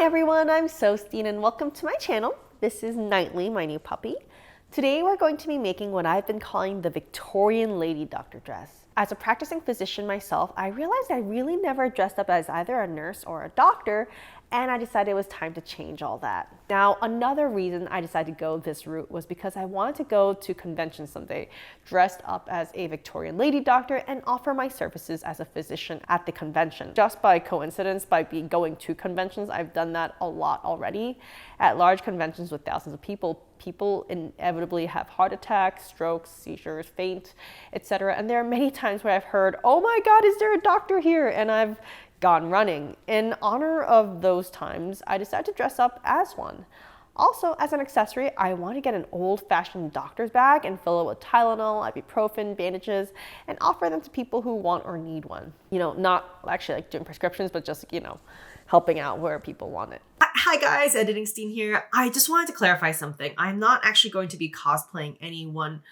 everyone, I'm Sostine and welcome to my channel. This is Nightly, my new puppy. Today we're going to be making what I've been calling the Victorian Lady Doctor dress. As a practicing physician myself, I realized I really never dressed up as either a nurse or a doctor, and I decided it was time to change all that. Now, another reason I decided to go this route was because I wanted to go to conventions someday, dressed up as a Victorian Lady Doctor and offer my services as a physician at the convention. Just by coincidence, by going to conventions, I've done that a lot already. At large conventions with thousands of people, people inevitably have heart attacks, strokes, seizures, faint, etc. And there are many times where I've heard, "Oh my God, is there a doctor here?" And I've gone running. In honor of those times, I decided to dress up as one. Also, as an accessory, I want to get an old-fashioned doctor's bag and fill it with Tylenol, ibuprofen, bandages, and offer them to people who want or need one. You know, not actually like doing prescriptions, but just, helping out where people want it. Hi guys, Editing Steen here. I just wanted to clarify something. I'm not actually going to be cosplaying any one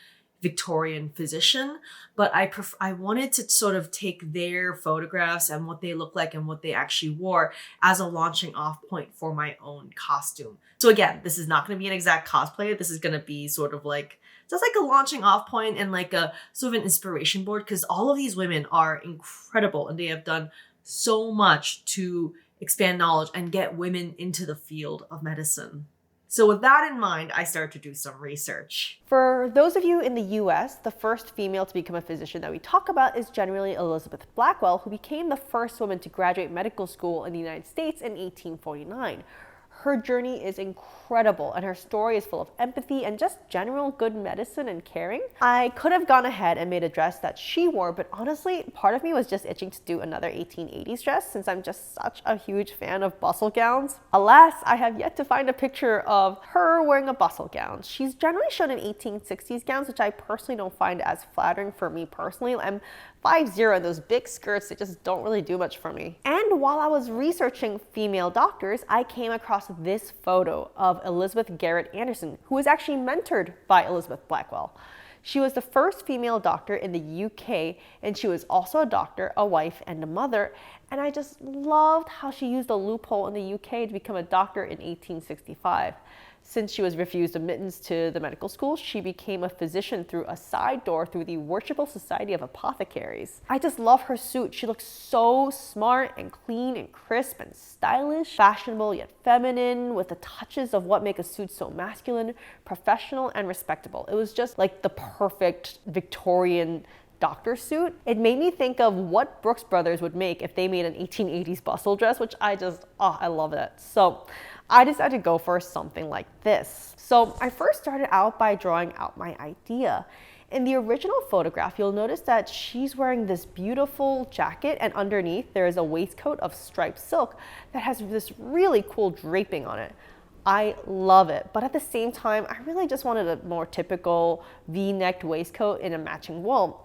Victorian physician, but I wanted to sort of take their photographs and what they look like and what they actually wore as a launching off point for my own costume. So again, this is not going to be an exact cosplay. This is going to be sort of like just like a launching off point and like a sort of an inspiration board, because all of these women are incredible and they have done so much to expand knowledge and get women into the field of medicine. So with that in mind, I started to do some research. For those of you in the US, the first female to become a physician that we talk about is generally Elizabeth Blackwell, who became the first woman to graduate medical school in the United States in 1849. Her journey is incredible and her story is full of empathy and just general good medicine and caring. I could have gone ahead and made a dress that she wore, but honestly, part of me was just itching to do another 1880s dress since I'm just such a huge fan of bustle gowns. Alas, I have yet to find a picture of her wearing a bustle gown. She's generally shown in 1860s gowns, which I personally don't find as flattering for me personally. I'm 5'0", and those big skirts, they just don't really do much for me. And while I was researching female doctors, I came across this photo of Elizabeth Garrett Anderson, who was actually mentored by Elizabeth Blackwell. She was the first female doctor in the UK, and she was also a doctor, a wife, and a mother. And I just loved how she used a loophole in the UK to become a doctor in 1865. Since she was refused admittance to the medical school, she became a physician through a side door through the Worshipful Society of Apothecaries. I just love her suit. She looks so smart and clean and crisp and stylish, fashionable yet feminine, with the touches of what make a suit so masculine, professional, and respectable. It was just like the perfect Victorian doctor suit. It made me think of what Brooks Brothers would make if they made an 1880s bustle dress, which I love it. So I decided to go for something like this. So I first started out by drawing out my idea. In the original photograph, you'll notice that she's wearing this beautiful jacket, and underneath there is a waistcoat of striped silk that has this really cool draping on it. I love it, but at the same time, I really just wanted a more typical V-necked waistcoat in a matching wool.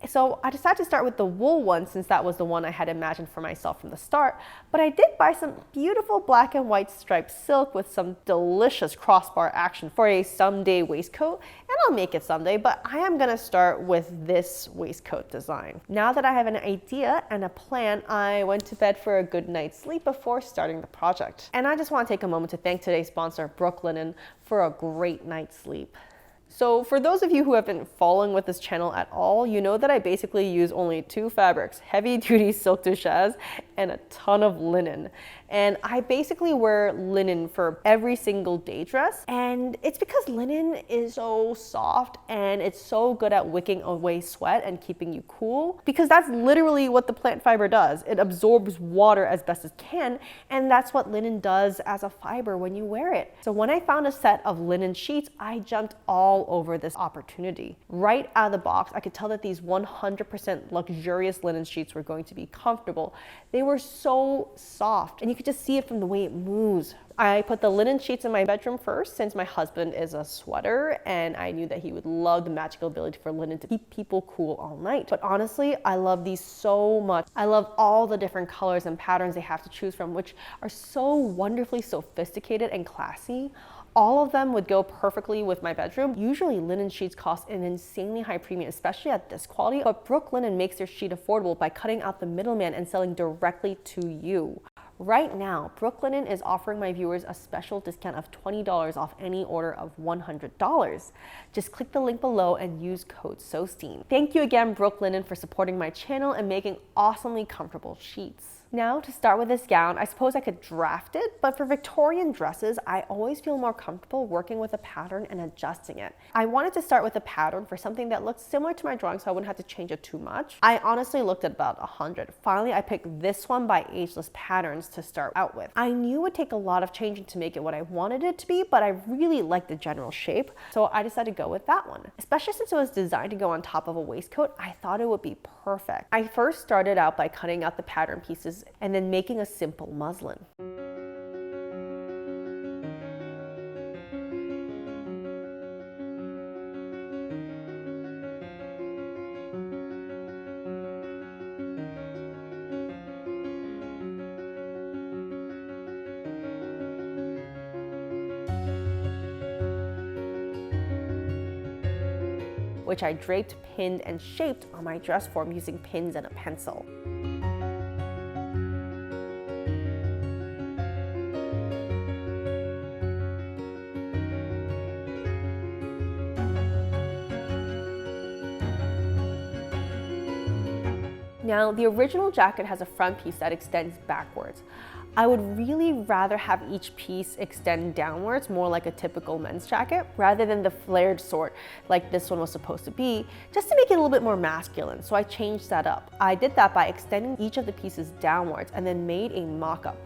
So I decided to start with the wool one since that was the one I had imagined for myself from the start, but I did buy some beautiful black and white striped silk with some delicious crossbar action for a someday waistcoat, and I'll make it someday, but I am gonna start with this waistcoat design. Now that I have an idea and a plan, I went to bed for a good night's sleep before starting the project. And I just want to take a moment to thank today's sponsor, Brooklinen, for a great night's sleep. So for those of you who have been following with this channel at all, you know that I basically use only two fabrics, heavy duty silk Duchess and a ton of linen. And I basically wear linen for every single day dress. And it's because linen is so soft and it's so good at wicking away sweat and keeping you cool. Because that's literally what the plant fiber does. It absorbs water as best it can. And that's what linen does as a fiber when you wear it. So when I found a set of linen sheets, I jumped all over this opportunity. Right out of the box, I could tell that these 100% luxurious linen sheets were going to be comfortable. They were so soft, and you could just see it from the way it moves. I put the linen sheets in my bedroom first since my husband is a sweater and I knew that he would love the magical ability for linen to keep people cool all night. But honestly, I love these so much. I love all the different colors and patterns they have to choose from, which are so wonderfully sophisticated and classy. All of them would go perfectly with my bedroom. Usually linen sheets cost an insanely high premium, especially at this quality, but Brooklinen makes their sheet affordable by cutting out the middleman and selling directly to you. Right now, Brooklinen is offering my viewers a special discount of $20 off any order of $100. Just click the link below and use code SOSTEAM. Thank you again, Brooklinen, for supporting my channel and making awesomely comfortable sheets. Now, to start with this gown, I suppose I could draft it, but for Victorian dresses, I always feel more comfortable working with a pattern and adjusting it. I wanted to start with a pattern for something that looks similar to my drawing so I wouldn't have to change it too much. I honestly looked at about 100. Finally, I picked this one by Ageless Patterns to start out with. I knew it would take a lot of changing to make it what I wanted it to be, but I really liked the general shape, so I decided to go with that one. Especially since it was designed to go on top of a waistcoat, I thought it would be perfect. I first started out by cutting out the pattern pieces and then making a simple muslin. Which I draped, pinned, and shaped on my dress form using pins and a pencil. Now, the original jacket has a front piece that extends backwards. I would really rather have each piece extend downwards, more like a typical men's jacket, rather than the flared sort like this one was supposed to be, just to make it a little bit more masculine, so I changed that up. I did that by extending each of the pieces downwards and then made a mock-up.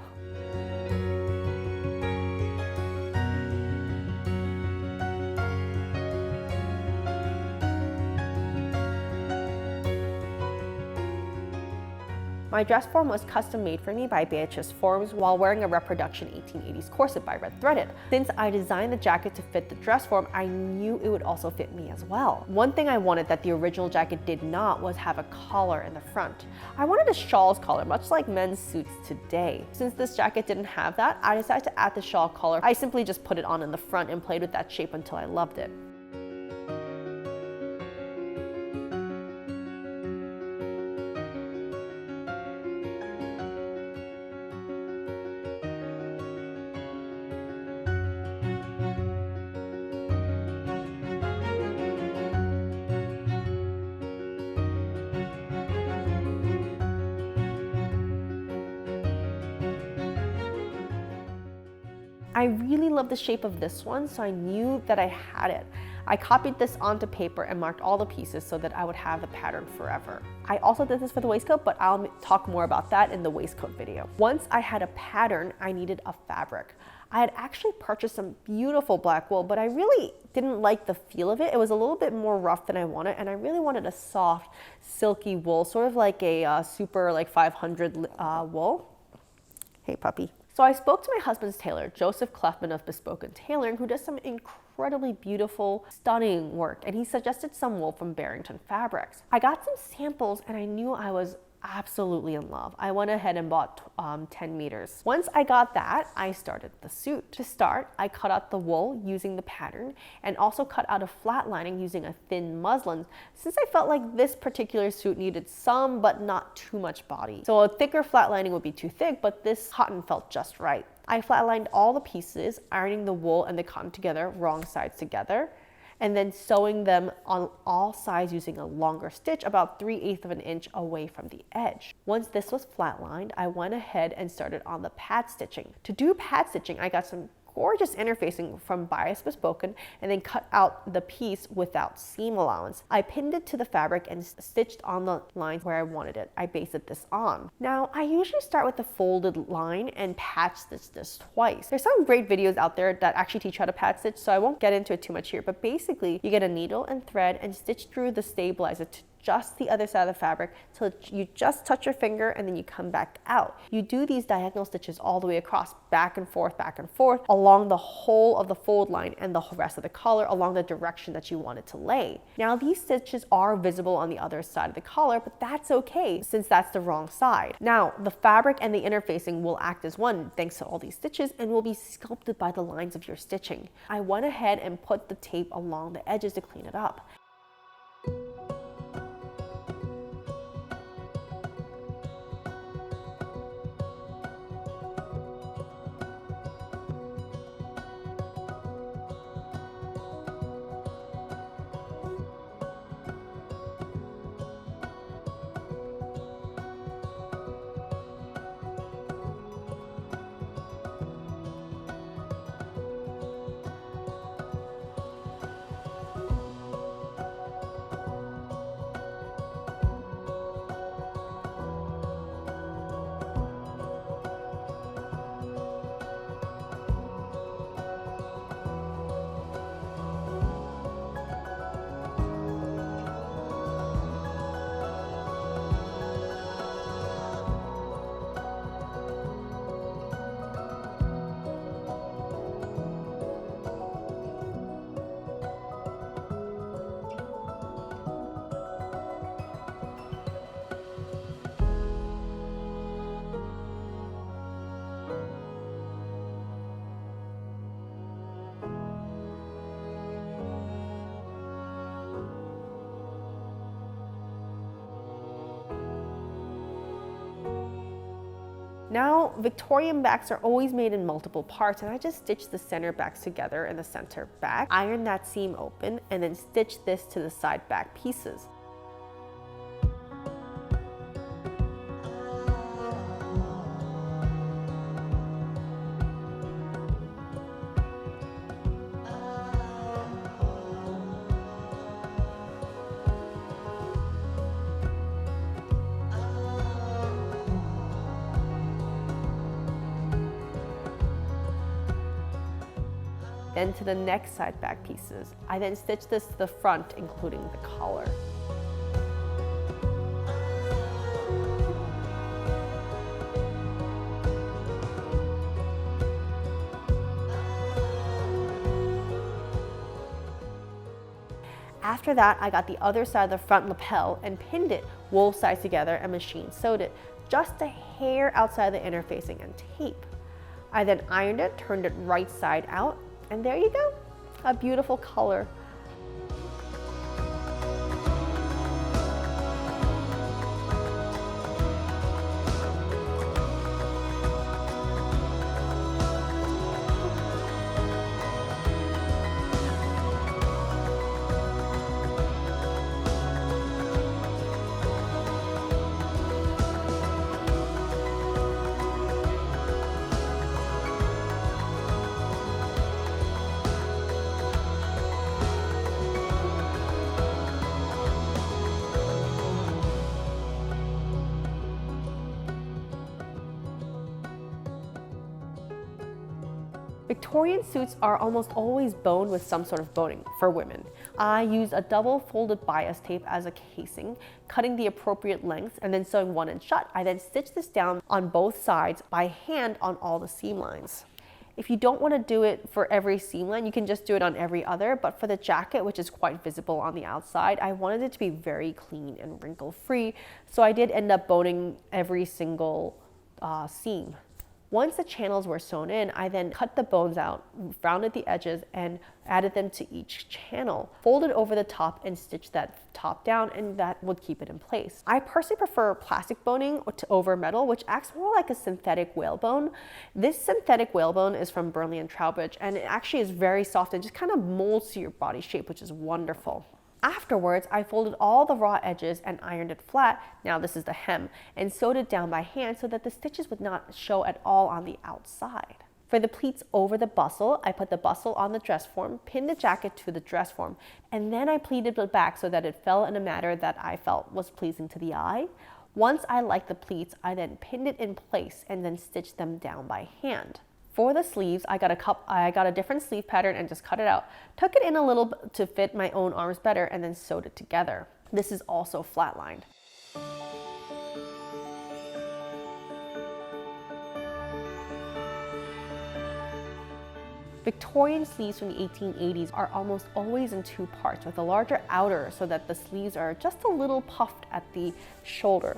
My dress form was custom made for me by Duchess Forms while wearing a reproduction 1880s corset by Red Threaded. Since I designed the jacket to fit the dress form, I knew it would also fit me as well. One thing I wanted that the original jacket did not was have a collar in the front. I wanted a shawl's collar, much like men's suits today. Since this jacket didn't have that, I decided to add the shawl collar. I simply just put it on in the front and played with that shape until I loved it. I really love the shape of this one, so I knew that I had it. I copied this onto paper and marked all the pieces so that I would have the pattern forever. I also did this for the waistcoat, but I'll talk more about that in the waistcoat video. Once I had a pattern, I needed a fabric. I had actually purchased some beautiful black wool, but I really didn't like the feel of it. It was a little bit more rough than I wanted, and I really wanted a soft, silky wool, sort of like a super like 500 wool. Hey puppy. So I spoke to my husband's tailor, Joseph Clefman of Bespoken Tailoring, who does some incredibly beautiful, stunning work, and he suggested some wool from Barrington Fabrics. I got some samples and I knew I was absolutely in love. I went ahead and bought 10 meters. Once I got that, I started the suit. To start, I cut out the wool using the pattern and also cut out a flat lining using a thin muslin, since I felt like this particular suit needed some but not too much body. So a thicker flat lining would be too thick, but this cotton felt just right. I flatlined all the pieces, ironing the wool and the cotton together, wrong sides together, and then sewing them on all sides using a longer stitch about 3/8 of an inch away from the edge. Once this was flatlined, I went ahead and started on the pad stitching. To do pad stitching, I got some gorgeous interfacing from Bias Bespoken and then cut out the piece without seam allowance. I pinned it to the fabric and stitched on the lines where I wanted it. I basted this on. Now, I usually start with the folded line and patch stitch this twice. There's some great videos out there that actually teach how to pad stitch, so I won't get into it too much here, but basically you get a needle and thread and stitch through the stabilizer to just the other side of the fabric till you just touch your finger and then you come back out. You do these diagonal stitches all the way across, back and forth, along the whole of the fold line and the rest of the collar along the direction that you want it to lay. Now these stitches are visible on the other side of the collar, but that's okay since that's the wrong side. Now the fabric and the interfacing will act as one thanks to all these stitches and will be sculpted by the lines of your stitching. I went ahead and put the tape along the edges to clean it up. Now, Victorian backs are always made in multiple parts, and I just stitched the center backs together in the center back, iron that seam open, and then stitch this to the side back pieces. Then to the next side back pieces. I then stitch this to the front, including the collar. After that, I got the other side of the front lapel and pinned it wool sides together and machine sewed it just a hair outside the interfacing and tape. I then ironed it, turned it right side out, and there you go, a beautiful color. Victorian suits are almost always boned with some sort of boning for women. I use a double folded bias tape as a casing, cutting the appropriate lengths and then sewing 1 inch shut. I then stitch this down on both sides by hand on all the seam lines. If you don't want to do it for every seam line, you can just do it on every other, but for the jacket, which is quite visible on the outside, I wanted it to be very clean and wrinkle free, so I did end up boning every single seam. Once the channels were sewn in, I then cut the bones out, rounded the edges, and added them to each channel, folded over the top and stitched that top down, and that would keep it in place. I personally prefer plastic boning over metal, which acts more like a synthetic whalebone. This synthetic whalebone is from Burnley and Trowbridge, and it actually is very soft and just kind of molds to your body shape, which is wonderful. Afterwards, I folded all the raw edges and ironed it flat, now this is the hem, and sewed it down by hand so that the stitches would not show at all on the outside. For the pleats over the bustle, I put the bustle on the dress form, pinned the jacket to the dress form, and then I pleated it back so that it fell in a manner that I felt was pleasing to the eye. Once I liked the pleats, I then pinned it in place and then stitched them down by hand. For the sleeves, I got a different sleeve pattern and just cut it out. Took it in a little to fit my own arms better and then sewed it together. This is also flat-lined. Victorian sleeves from the 1880s are almost always in 2 parts with a larger outer so that the sleeves are just a little puffed at the shoulder.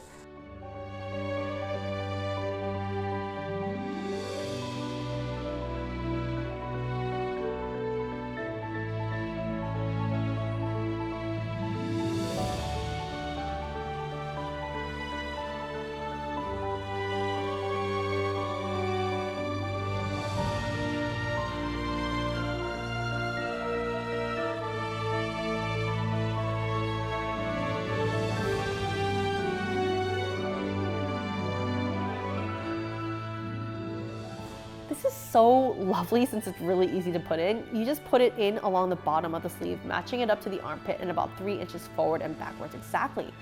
This is so lovely since it's really easy to put in. You just put it in along the bottom of the sleeve, matching it up to the armpit and about 3 inches forward and backwards exactly.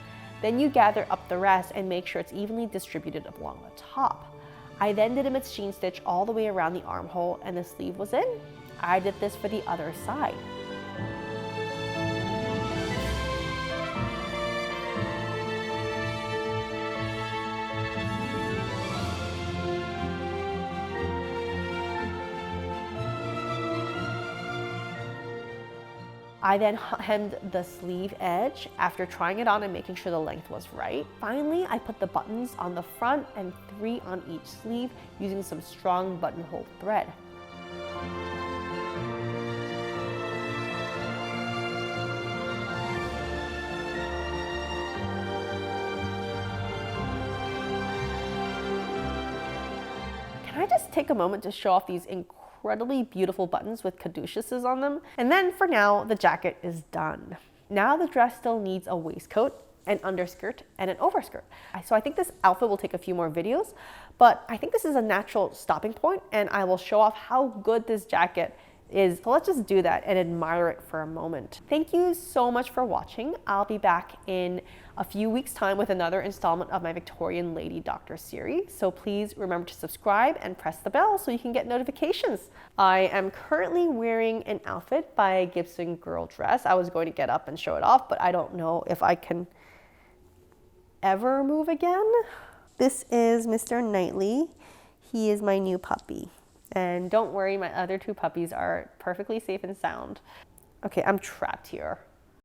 Then you gather up the rest and make sure it's evenly distributed along the top. I then did a machine stitch all the way around the armhole and the sleeve was in. I did this for the other side. I then hemmed the sleeve edge after trying it on and making sure the length was right. Finally, I put the buttons on the front and 3 on each sleeve using some strong buttonhole thread. just take a moment to show off these incredibly beautiful buttons with caduceuses on them. And then for now, the jacket is done. Now the dress still needs a waistcoat, an underskirt, and an overskirt. So I think this outfit will take a few more videos, but I think this is a natural stopping point, and I will show off how good this jacket is. So let's just do that and admire it for a moment. Thank you so much for watching. I'll be back in a few weeks' time with another installment of my Victorian Lady Doctor series. So please remember to subscribe and press the bell so you can get notifications. I am currently wearing an outfit by Gibson Girl Dress. I was going to get up and show it off, but I don't know if I can ever move again. This is Mr. Knightley. He is my new puppy. And don't worry, my other two puppies are perfectly safe and sound. Okay, I'm trapped here.